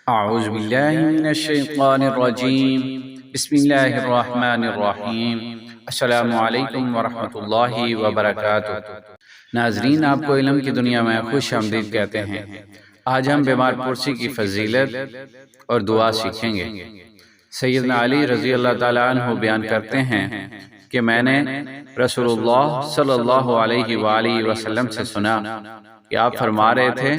اعوذ باللہ من الشیطان الرجیم بسم اللہ الرحمن الرحیم السلام علیکم ورحمۃ اللہ وبرکاتہ۔ ناظرین، آپ کو علم کی دنیا میں خوش آمدید کہتے ہیں۔ آج ہم بیمار پرسی کی فضیلت اور دعا سیکھیں گے۔ سیدنا علی رضی اللہ تعالیٰ عنہ بیان کرتے ہیں کہ میں نے رسول اللہ صلی اللہ علیہ وآلہ وسلم سے سنا کہ آپ فرما رہے تھے،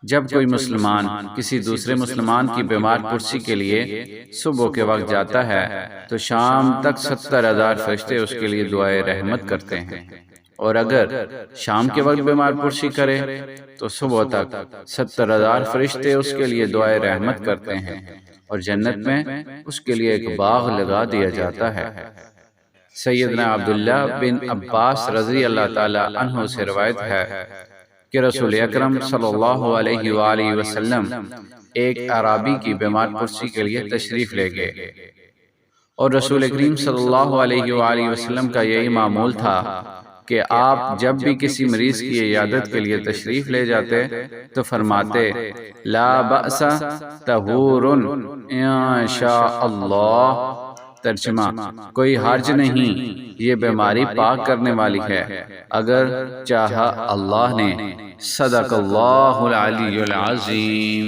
جب کوئی مسلمان کسی دوسرے مسلمان کی بیمار پرسی کے لیے صبح کے وقت جاتا ہے تو شام تک 70,000 فرشتے اس کے لیے دعائے رحمت کرتے ہیں، اور اگر شام کے وقت بیمار پرسی کرے تو صبح تک 70,000 فرشتے اس کے لیے دعائے رحمت کرتے ہیں، اور جنت میں اس کے لیے ایک باغ لگا دیا جاتا ہے۔ سیدنا عبداللہ بن عباس رضی اللہ تعالیٰ عنہ سے روایت ہے کہ رسول اکرم صلی اللہ علیہ وآلہ وسلم ایک اعرابی کی بیمار پرسی کے لیے تشریف لے گئے، اور رسول کریم صلی اللہ علیہ وآلہ وسلم کا یہی معمول تھا کہ آپ جب بھی کسی مریض کی عیادت کے لیے تشریف لے جاتے تو فرماتے، لا بأس طہور انشاء اللہ، ترجمہ، کوئی حرج نہیں، یہ بیماری پاک کرنے والی ہے اگر چاہا اللہ نے۔ صدق اللہ العلی العظیم۔